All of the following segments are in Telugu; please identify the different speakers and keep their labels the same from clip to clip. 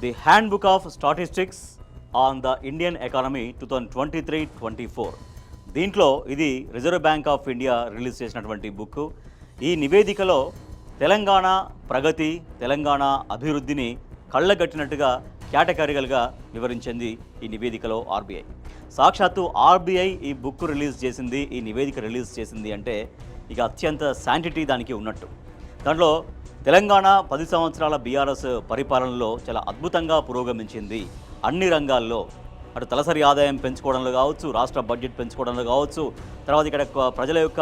Speaker 1: The handbook of statistics on the Indian economy 2023-24. దీంట్లో ఇది reserve bank of India release చేసినటువంటి బుక్. ఈ నివేదికలో తెలంగాణ ప్రగతి, తెలంగాణ అభివృద్ధిని కళ్ళగట్టినట్టుగా కేటగిరీలుగా వివరించింది ఈ నివేదికలో ఆర్బీఐ. సాక్షాత్తు ఆర్బీఐ ఈ బుక్ రిలీజ్ చేసింది, ఈ నివేదిక రిలీజ్ చేసింది అంటే ఇక అత్యంత శాంటిటీ దానికి ఉన్నట్టు. దాంట్లో తెలంగాణ 10 సంవత్సరాల బీఆర్ఎస్ పరిపాలనలో చాలా అద్భుతంగా పురోగమించింది. అన్ని రంగాల్లో అటు తలసరి ఆదాయం పెంచుకోవడంలో కావచ్చు, రాష్ట్ర బడ్జెట్ పెంచుకోవడంలో కావచ్చు, తర్వాత ఇక్కడ ప్రజల యొక్క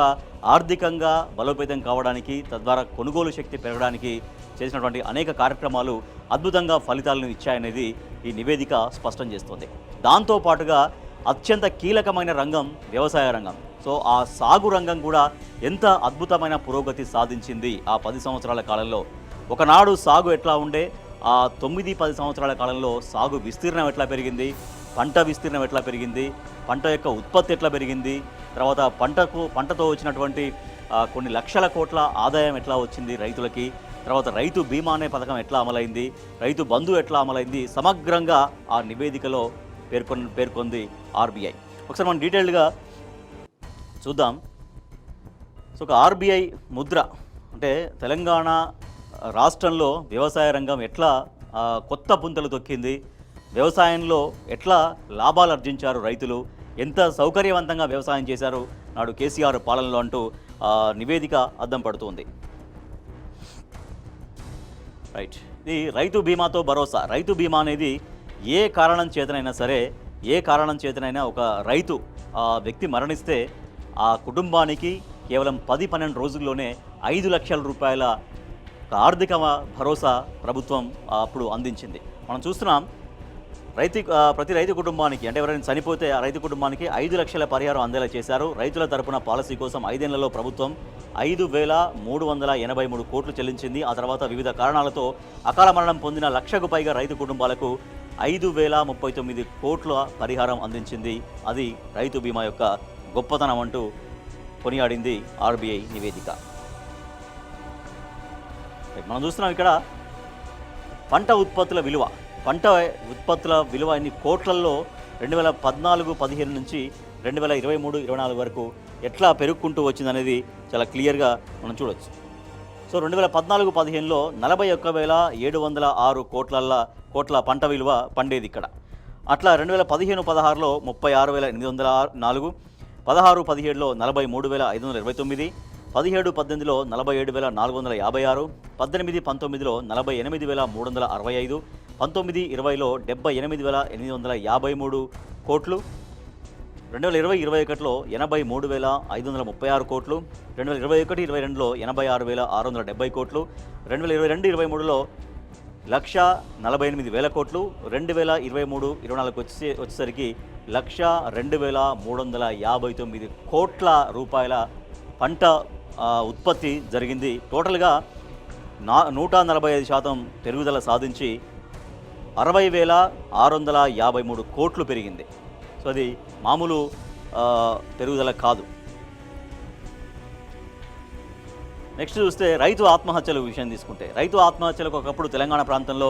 Speaker 1: ఆర్థికంగా బలోపేతం కావడానికి, తద్వారా కొనుగోలు శక్తి పెరగడానికి చేసినటువంటి అనేక కార్యక్రమాలు అద్భుతంగా ఫలితాలను ఇచ్చాయనేది ఈ నివేదిక స్పష్టం చేస్తుంది. దాంతోపాటుగా అత్యంత కీలకమైన రంగం వ్యవసాయ రంగం. సో ఆ సాగు రంగం కూడా ఎంత అద్భుతమైన పురోగతి సాధించింది ఆ 10 సంవత్సరాల కాలంలో. ఒకనాడు సాగు ఎట్లా ఉండే, ఆ 9-10 సంవత్సరాల కాలంలో సాగు విస్తీర్ణం ఎట్లా పెరిగింది, పంట విస్తీర్ణం ఎట్లా పెరిగింది, పంట యొక్క ఉత్పత్తి ఎట్లా పెరిగింది, తర్వాత పంటతో వచ్చినటువంటి కొన్ని లక్షల కోట్ల ఆదాయం ఎట్లా వచ్చింది రైతులకి, తర్వాత రైతు బీమా అనే పథకం ఎట్లా అమలైంది, రైతు బంధు ఎట్లా అమలైంది, సమగ్రంగా ఆ నివేదికలో పేర్కొంది ఆర్బీఐ. ఒకసారి మనం డీటెయిల్డ్గా చూద్దాం. సో ఒక ఆర్బీఐ ముద్ర అంటే తెలంగాణ రాష్ట్రంలో వ్యవసాయ రంగం ఎట్లా కొత్త పుంతలు తొక్కింది, వ్యవసాయంలో ఎట్లా లాభాలు ఆర్జించారు రైతులు, ఎంత సౌకర్యవంతంగా వ్యవసాయం చేశారు నాడు కేసీఆర్ పాలనలో అంటూ నివేదిక అద్దం పడుతుంది. రైట్, ఇది రైతు బీమాతో భరోసా. రైతు బీమా అనేది ఏ కారణం చేతనైనా సరే, ఏ కారణం చేతనైనా ఒక రైతు వ్యక్తి మరణిస్తే ఆ కుటుంబానికి కేవలం 10-12 రోజుల్లోనే 5 లక్షల రూపాయల ఆర్థిక భరోసా ప్రభుత్వం అప్పుడు అందించింది. మనం చూస్తున్నాం ప్రతి రైతు కుటుంబానికి, అంటే ఎవరైనా చనిపోతే ఆ రైతు కుటుంబానికి 5 లక్షల పరిహారం అందేలా చేశారు. రైతుల తరపున పాలసీ కోసం 5 ఏళ్లలో ప్రభుత్వం 5,383 కోట్లు చెల్లించింది. ఆ తర్వాత వివిధ కారణాలతో అకాల మరణం పొందిన 1,00,000కు పైగా రైతు కుటుంబాలకు 5,039 కోట్ల పరిహారం అందించింది. అది రైతు బీమా యొక్క గొప్పతనం అంటూ కొనియాడింది ఆర్బీఐ నివేదిక. మనం చూస్తున్నాం ఇక్కడ పంట ఉత్పత్తుల విలువ ఇన్ని కోట్లల్లో 2014-15 నుంచి 2023-24 వరకు ఎట్లా పెరుగుకుంటూ వచ్చిందనేది చాలా క్లియర్గా మనం చూడవచ్చు. సో 2014-15లో 41,706 కోట్ల పంట విలువ పండేది ఇక్కడ. అట్లా 2015-16లో 36,804, 16-17లో 43,529, 17-18లో 47,456, 18-19లో 48,365, 19-20లో 78,853 కోట్లు, 2020-21లో 83,536 కోట్లు, 2021-22లో 86,670 కోట్లు, 2022-23లో 1,48,000 కోట్లు, 2023-24 వచ్చేసరికి 1,02,359 కోట్ల రూపాయల పంట ఉత్పత్తి జరిగింది. టోటల్గా 145% పెరుగుదల సాధించి 60,653 కోట్లు పెరిగింది. సో అది మామూలు పెరుగుదల కాదు. నెక్స్ట్ చూస్తే రైతు ఆత్మహత్యల విషయం తీసుకుంటే, రైతు ఆత్మహత్యలకు ఒకప్పుడు తెలంగాణ ప్రాంతంలో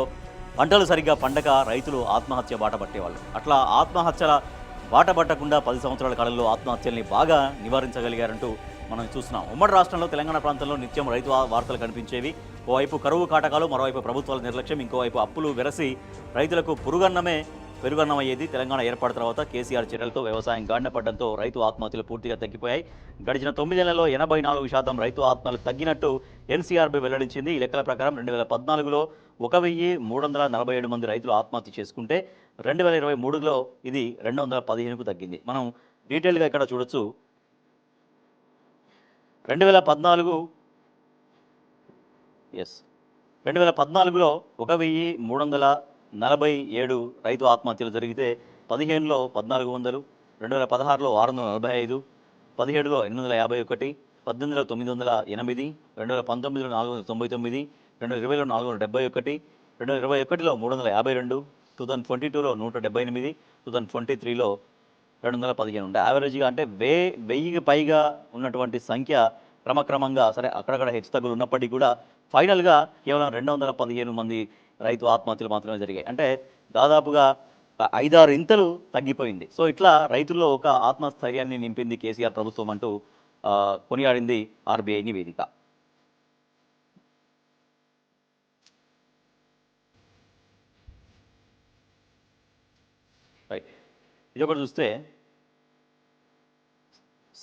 Speaker 1: పంటలు సరిగ్గా పండక రైతులు ఆత్మహత్య బాట పట్టేవాళ్ళు. అట్లా ఆత్మహత్యల బాట పట్టకుండా 10 సంవత్సరాల కాలంలో ఆత్మహత్యల్ని బాగా నివారించగలిగారంటూ మనం చూస్తున్నాం. ఉమ్మడి రాష్ట్రంలో తెలంగాణ ప్రాంతంలో నిత్యం రైతు వార్తలు కనిపించేవి. ఓవైపు కరువు కాటకాలు, మరోవైపు ప్రభుత్వాల నిర్లక్ష్యం, ఇంకోవైపు అప్పులు వెరసి రైతులకు పెరుగన్నమయ్యేది. తెలంగాణ ఏర్పడిన తర్వాత కేసీఆర్ చర్యలతో వ్యవసాయం గాడిన పడడంతో రైతు ఆత్మహత్యలు పూర్తిగా తగ్గిపోయాయి. గడిచిన 9 నెలల్లో 84% రైతు ఆత్మహత్యలు తగ్గినట్టు ఎన్సీఆర్బీ వెల్లడించింది. ఈ లెక్కల ప్రకారం 2014లో 1,347 మంది రైతులు ఆత్మహత్య చేసుకుంటే 2023లో ఇది 215కు తగ్గింది. మనం డీటెయిల్గా ఇక్కడ చూడొచ్చు. 2014లో 1,347 రైతు ఆత్మహత్యలు జరిగితే 15లో 1,400, 2016లో 645, 17లో 851, 18లో 908, 2019లో 499, 2020లో 471, 2021లో 352, 2022లో 178, 2023లో 215 ఉంటాయి. యావరేజ్గా అంటే 1000కి పైగా ఉన్నటువంటి సంఖ్య క్రమక్రమంగా, సరే అక్కడక్కడ హెచ్చు తగ్గులు ఉన్నప్పటికీ కూడా ఫైనల్గా కేవలం 215 మంది రైతు ఆత్మహత్యలు మాత్రమే జరిగాయి. అంటే దాదాపుగా 5-6 ఇంతలు తగ్గిపోయింది. సో ఇట్లా రైతుల్లో ఒక ఆత్మస్థైర్యాన్ని నింపింది కేసీఆర్ ప్రభుత్వం అంటూ కొనియాడింది ఆర్బీఐ నివేదిక. రైట్. ఇది ఒకటి చూస్తే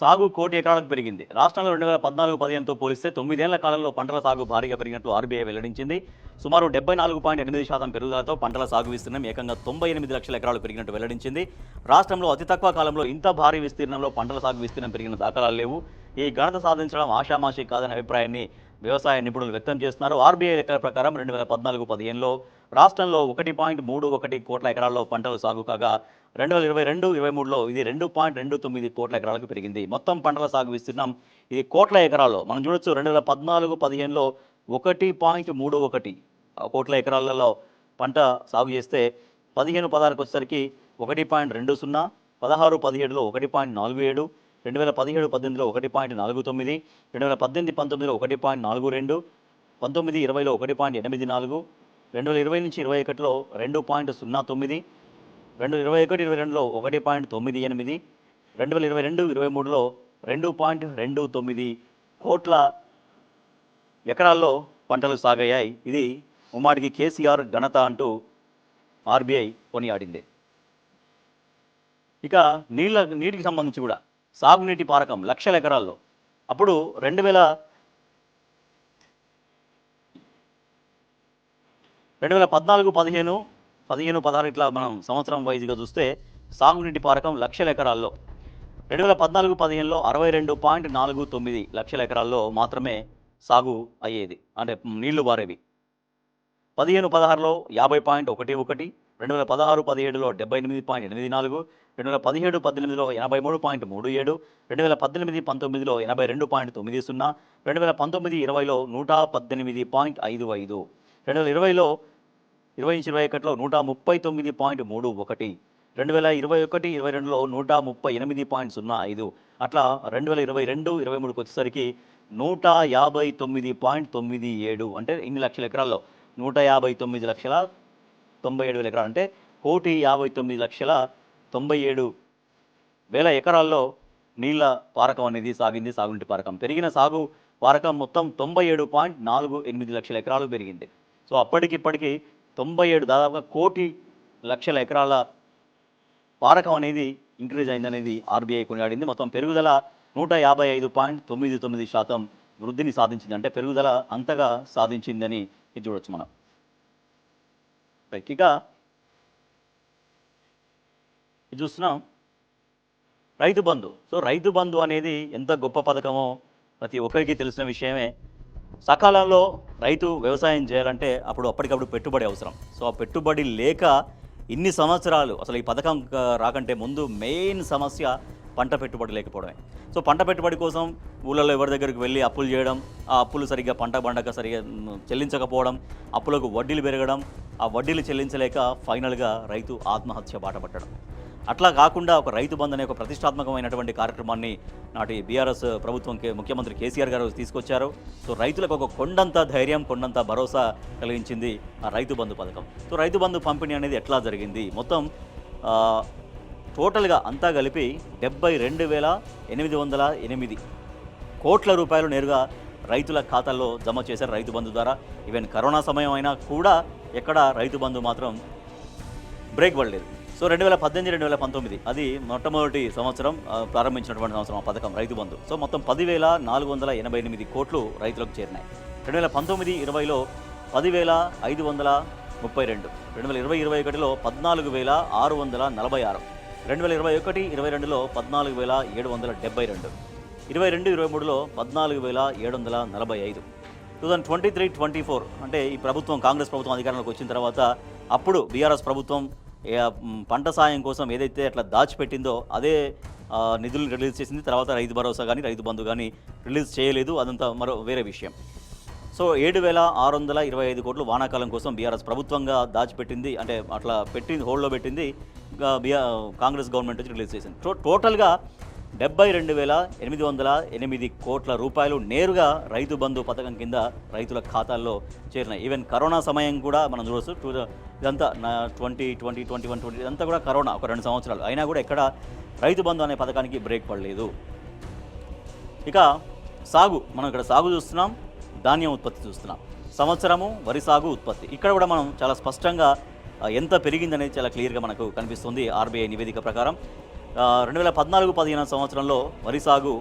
Speaker 1: సాగు 1 కోటి ఎకరాలకు పెరిగింది. రాష్ట్రంలో 2014-15తో పోలిస్తే 9 ఏళ్ల కాలంలో పంటల సాగు భారీగా పెరిగినట్లు ఆర్బీఐ వెల్లడించింది. సుమారు 74.8% పెరుగుదలతో పంటల సాగు విస్తీర్ణం ఏకంగా 98 లక్షల ఎకరాలు పెరిగినట్టు వెల్లడించింది. రాష్ట్రంలో అతి తక్కువ కాలంలో ఇంత భారీ విస్తీర్ణంలో పంటల సాగు విస్తీర్ణం పెరిగిన దాఖలాలు లేవు. ఈ ఘనత సాధించడం ఆషామాషి కాదనే అభిప్రాయాన్ని వ్యవసాయ నిపుణులు వ్యక్తం చేస్తున్నారు. ఆర్బీఐ లెక్కల ప్రకారం 2014-15లో రాష్ట్రంలో 1.31 కోట్ల ఎకరాల్లో పంటలు సాగు కాగా 2022-23లో ఇది 2.29 కోట్ల ఎకరాలకు పెరిగింది. మొత్తం పంటల సాగు విస్తీర్ణం ఇది కోట్ల ఎకరాల్లో మనం చూడొచ్చు. 2014-15లో 1.31 కోట్ల ఎకరాలలో పంట సాగు చేస్తే 15-16కి వచ్చేసరికి 1.20, 16-17లో 1.47, 2017-18లో 1.49, 2018-19లో 1.42, 19-20లో 1.84, 2020-21లో 2.09, 2021-22లో 1.98, 2022-23లో 2.29 కోట్ల ఎకరాల్లో పంటలు సాగయ్యాయి. ఇది ఉమ్మాడికి కేసీఆర్ ఘనత అంటూ ఆర్బీఐ కొనియాడింది. ఇక నీటికి సంబంధించి కూడా సాగునీటి పారకం లక్షల ఎకరాల్లో అప్పుడు 2014-15, 15-16 ఇట్లా మనం సంవత్సరం వైజ్గా చూస్తే సాగునీటి పారకం లక్షల ఎకరాల్లో 2014-15లో 62.49 లక్షల ఎకరాల్లో మాత్రమే సాగు అయ్యేది, అంటే నీళ్లు బారేవి. 15-16లో 50.11, 2016-17లో 78.84, 2017-18లో 83.37, 2018-19లో 82.90, 2019-20లో 118.55, 2020లో 20-21లో 139.31, 2021-22లో 138.05, అట్లా 2022-23కి వచ్చేసరికి 159.97, అంటే ఇన్ని లక్షల ఎకరాల్లో 159,97,000 ఎకరాలు, అంటే 1,59,97,000 ఎకరాల్లో నీళ్ల పారకం అనేది సాగింది. సాగునీటి పారకం పెరిగిన సాగు పారకం మొత్తం 97.48 లక్షల ఎకరాలు పెరిగింది. సో అప్పటికిప్పటికి 97 దాదాపుగా 1,00,00,000 ఎకరాల పారకం అనేది ఇంక్రీజ్ అయిందనేది ఆర్బీఐ కొనియాడింది. మొత్తం పెరుగుదల 155.99% వృద్ధిని సాధించింది, అంటే పెరుగుదల అంతగా సాధించిందని ఇది చూడొచ్చు మనం. ఇక ఇది చూస్తున్నాం రైతు బంధు. సో రైతు బంధు అనేది ఎంత గొప్ప పథకమో ప్రతి ఒక్కరికి తెలిసిన విషయమే. సకాలంలో రైతు వ్యవసాయం చేయాలంటే అప్పటికప్పుడు పెట్టుబడి అవసరం. సో ఆ పెట్టుబడి లేక ఇన్ని సంవత్సరాలు అసలు ఈ పథకం రాకంటే ముందు మెయిన్ సమస్య పంట పెట్టుబడి లేకపోవడమే. సో పంట పెట్టుబడి కోసం ఊళ్ళలో ఎవరి దగ్గరికి వెళ్ళి అప్పులు చేయడం, ఆ అప్పులు సరిగ్గా పంట పండగ సరిగ్గా చెల్లించకపోవడం, అప్పులకు వడ్డీలు పెరగడం, ఆ వడ్డీలు చెల్లించలేక ఫైనల్గా రైతు ఆత్మహత్య బాటపట్టడం. అట్లా కాకుండా ఒక రైతు బంధు అనే ఒక ప్రతిష్టాత్మకమైనటువంటి కార్యక్రమాన్ని నాటి బీఆర్ఎస్ ప్రభుత్వంకి ముఖ్యమంత్రి కేసీఆర్ గారు తీసుకొచ్చారు. సో రైతులకు ఒక కొండంత ధైర్యం, కొండంత భరోసా కలిగించింది ఆ రైతు బంధు పథకం. సో రైతు బంధు పంపిణీ అనేది ఎట్లా జరిగింది, మొత్తం టోటల్గా అంతా కలిపి 72,808 కోట్ల రూపాయలు నేరుగా రైతుల ఖాతాల్లో జమ చేశారు రైతు బంధు ద్వారా. ఈవెన్ కరోనా సమయం అయినా కూడా ఎక్కడ రైతు బంధు మాత్రం బ్రేక్ పడలేదు. సో 2018-2019 అది మొట్టమొదటి సంవత్సరం ప్రారంభించినటువంటి సంవత్సరం ఆ పథకం రైతు బంధు. సో మొత్తం 10,488 కోట్లు రైతులకు చేరినాయి. 2019-20లో 10,532, 2020-21లో 14,646, 2021-22లో 14,772, 22-23లో 14,745. 2023-24 అంటే ఈ ప్రభుత్వం కాంగ్రెస్ ప్రభుత్వం అధికారంలోకి వచ్చిన తర్వాత అప్పుడు బీఆర్ఎస్ ప్రభుత్వం పంట సాయం కోసం ఏదైతే అట్లా దాచిపెట్టిందో అదే నిధులు రిలీజ్ చేసింది. తర్వాత రైతు భరోసా కానీ రైతు బంధు కానీ రిలీజ్ చేయలేదు, అదంతా వేరే విషయం. సో 7,625 కోట్లు వానాకాలం కోసం బీఆర్ఎస్ ప్రభుత్వంగా దాచిపెట్టింది, అంటే అట్లా పెట్టింది, హోల్డ్లో పెట్టింది కాంగ్రెస్ గవర్నమెంట్ వచ్చి రిలీజ్ చేసింది. టోటల్గా 72,808 కోట్ల రూపాయలు నేరుగా రైతు బంధు పథకం కింద రైతుల ఖాతాల్లో చేరినాయి. ఈవెన్ కరోనా సమయం కూడా మనం చూడవచ్చు. ఇదంతా 2021 ఇదంతా కూడా కరోనా ఒక 2 సంవత్సరాలు అయినా కూడా ఎక్కడ రైతు బంధు అనే పథకానికి బ్రేక్ పడలేదు. ఇక సాగు, మనం ఇక్కడ సాగు చూస్తున్నాం, ధాన్యం ఉత్పత్తి చూస్తున్నాం. సంవత్సరము వరి సాగు ఉత్పత్తి ఇక్కడ కూడా మనం చాలా స్పష్టంగా ఎంత పెరిగిందనేది చాలా క్లియర్గా మనకు కనిపిస్తుంది. ఆర్బీఐ నివేదిక ప్రకారం 2014-15 సంవత్సరంలో వరి సాగు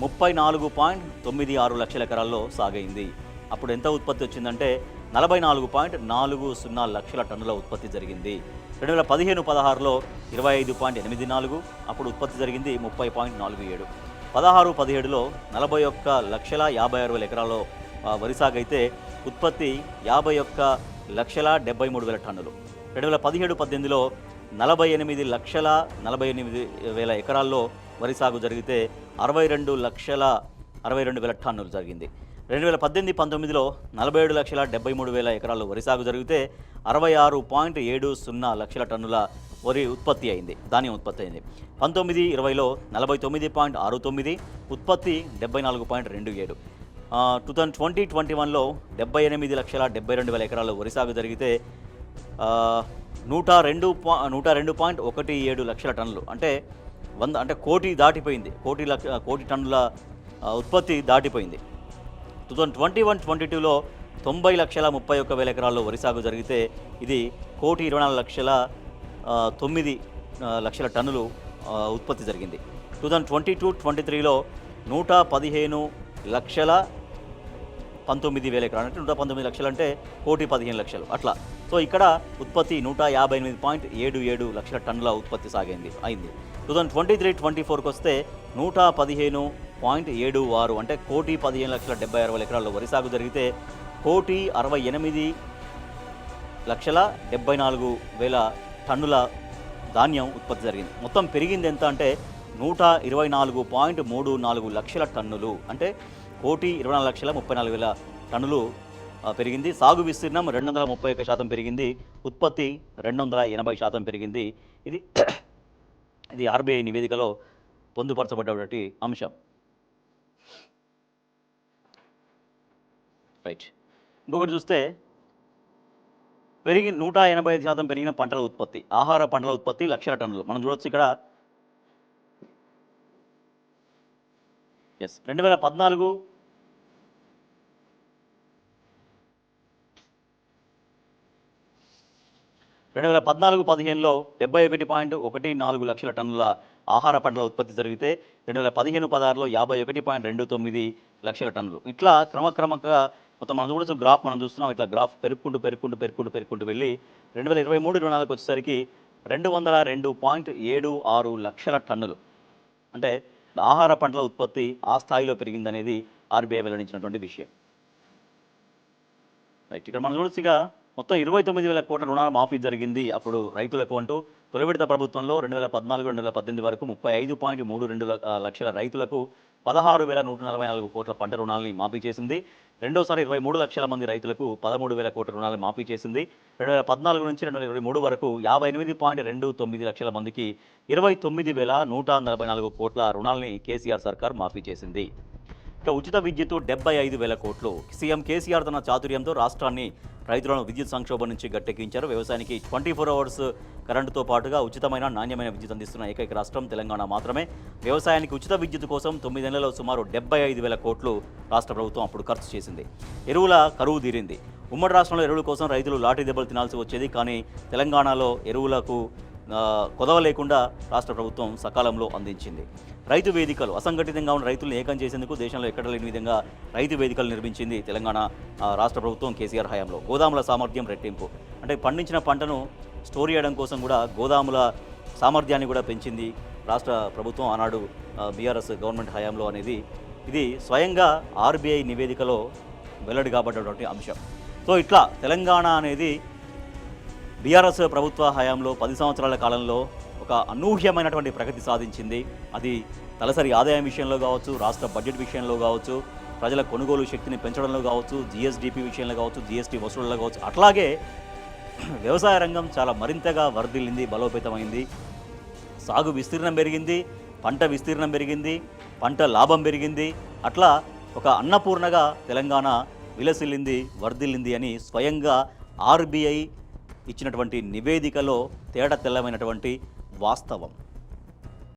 Speaker 1: 34.96 లక్షల ఎకరాల్లో సాగైంది. అప్పుడు ఎంత ఉత్పత్తి వచ్చిందంటే 44.40 లక్షల టన్నుల ఉత్పత్తి జరిగింది. 2015-16లో 25.84, అప్పుడు ఉత్పత్తి జరిగింది 30.47. 16-17లో 41,56,000 ఎకరాల్లో వరి సాగు అయితే ఉత్పత్తి 51,73,000 టన్నులు. 2017-18లో 48,48,000 ఎకరాల్లో వరి సాగు జరిగితే 62,62,000 టన్నులు జరిగింది. 2018-19లో 47,73,000 ఎకరాల్లో వరి సాగు జరిగితే 66.70 లక్షల టన్నుల వరి ఉత్పత్తి అయింది, ధాన్యం ఉత్పత్తి అయింది. 19-20లో 49.69, ఉత్పత్తి 74.27. 2020-21లో 78,72,000 ఎకరాల్లో వరి సాగు జరిగితే 102.17 లక్షల టన్నులు, అంటే కోటి దాటిపోయింది, కోటి టన్నుల ఉత్పత్తి దాటిపోయింది. 2021-22లో 90,31,000 ఎకరాల్లో వరి సాగు జరిగితే ఇది 1,24,09 లక్షల టన్నులు ఉత్పత్తి జరిగింది. 2022-23లో 115,19,000 ఎకరాలు, అంటే 119 లక్షలు అంటే 1,15,00,000 అట్లా. సో ఇక్కడ ఉత్పత్తి 158.77 లక్షల టన్నుల ఉత్పత్తి అయింది. 2023-24కి వస్తే 115.76, అంటే 1,15,76,000 ఎకరాల్లో వరి సాగు జరిగితే 1,68,74,000 టన్నుల ధాన్యం ఉత్పత్తి జరిగింది. మొత్తం పెరిగింది ఎంత అంటే 124.34 లక్షల టన్నులు, అంటే 1,24,34,000 టన్నులు పెరిగింది. సాగు విస్తీర్ణం 231% పెరిగింది, ఉత్పత్తి 280% పెరిగింది. ఇది ఆర్బీఐ నివేదికలో పొందుపరచబడ్డటువంటి అంశం. రైట్. ఇంకొకటి చూస్తే 185% పెరిగిన పంటల ఉత్పత్తి, ఆహార పంటల ఉత్పత్తి లక్షల టన్నులు. మనం చూడొచ్చు ఇక్కడ 2014-15లో 71.14 లక్షల టన్నుల ఆహార పంటల ఉత్పత్తి జరిగితే 2015-16లో 51.29 లక్షల టన్నులు. ఇట్లా క్రమక్రమంగా మొత్తం మనం చూడొచ్చు గ్రాఫ్, మనం చూస్తున్నాం ఇట్లా గ్రాఫ్ పెరుక్కుంటూ వెళ్ళి 2023-24 వచ్చేసరికి 202.76 లక్షల టన్నులు, అంటే ఆహార పంటల ఉత్పత్తి ఆ స్థాయిలో పెరిగిందనేది ఆర్బీఐ వెల్లడించినటువంటి విషయం. రైట్. ఇక్కడ మనం చూడొచ్చు ఇక మొత్తం 29,000 కోట్ల రుణాల మాఫీ జరిగింది అప్పుడు రైతులకు అంటూ. తొలి విడత ప్రభుత్వంలో 2014-2018 వరకు 35.32 లక్షల రైతులకు 16,144 కోట్ల పంట రుణాలని మాఫీ చేసింది. రెండోసారి 23 లక్షల మంది రైతులకు 13,000 కోట్ల రుణాలను మాఫీ చేసింది. 2014 నుంచి 2023 వరకు 58.29 లక్షల మందికి 29,144 కోట్ల రుణాలని కేసీఆర్ సర్కార్ మాఫీ చేసింది. ఇక ఉచిత విద్యుత్ 75,000 కోట్లు. సీఎం కేసీఆర్ తన చాతుర్యంతో రాష్ట్రాన్ని, రైతులను విద్యుత్ సంక్షోభం నుంచి గట్టెక్కించారు. వ్యవసాయానికి 24 అవర్స్ కరెంటుతో పాటుగా ఉచితమైన నాణ్యమైన విద్యుత్ అందిస్తున్న ఏకైక రాష్ట్రం తెలంగాణ మాత్రమే. వ్యవసాయానికి ఉచిత విద్యుత్ కోసం 9 నెలల్లో సుమారు 75,000 కోట్లు రాష్ట్ర ప్రభుత్వం అప్పుడు ఖర్చు చేసింది. ఎరువుల కరువు తీరింది. ఉమ్మడి రాష్ట్రంలో ఎరువుల కోసం రైతులు లాఠీ దెబ్బలు తినాల్సి వచ్చేది. కానీ తెలంగాణలో ఎరువులకు కొదవ లేకుండా రాష్ట్ర ప్రభుత్వం సకాలంలో అందించింది. రైతు వేదికలు, అసంఘటితంగా ఉన్న రైతులను ఏకం చేసేందుకు దేశంలో ఎక్కడ లేని విధంగా రైతు వేదికలు నిర్మించింది తెలంగాణ రాష్ట్ర ప్రభుత్వం కేసీఆర్ హయాంలో. గోదాముల సామర్థ్యం రెట్టింపు, అంటే పండించిన పంటను స్టోర్ చేయడం కోసం కూడా గోదాముల సామర్థ్యాన్ని కూడా పెంచింది రాష్ట్ర ప్రభుత్వం ఆనాడు బీఆర్ఎస్ గవర్నమెంట్ హయాంలో అనేది ఇది స్వయంగా ఆర్బీఐ నివేదికలో వెల్లడి కాబడ్డటువంటి అంశం. సో ఇట్లా తెలంగాణ అనేది బీఆర్ఎస్ ప్రభుత్వ హయాంలో 10 సంవత్సరాల కాలంలో ఒక అనూహ్యమైనటువంటి ప్రగతి సాధించింది. అది తలసరి ఆదాయం విషయంలో కావచ్చు, రాష్ట్ర బడ్జెట్ విషయంలో కావచ్చు, ప్రజల కొనుగోలు శక్తిని పెంచడంలో కావచ్చు, జీఎస్డిపి విషయంలో కావచ్చు, జీఎస్టీ వసూళ్లలో కావచ్చు. అట్లాగే వ్యవసాయ రంగం చాలా మరింతగా వర్ధిల్లింది, బలోపేతమైంది. సాగు విస్తీర్ణం పెరిగింది, పంట విస్తీర్ణం పెరిగింది, పంట లాభం పెరిగింది. అట్లా ఒక అన్నపూర్ణగా తెలంగాణ విలసిల్లింది, వర్ధిల్లింది అని స్వయంగా ఆర్బీఐ ఇచ్చినటువంటి నివేదికలో తేట తెల్లమైనటువంటి వాస్తవం.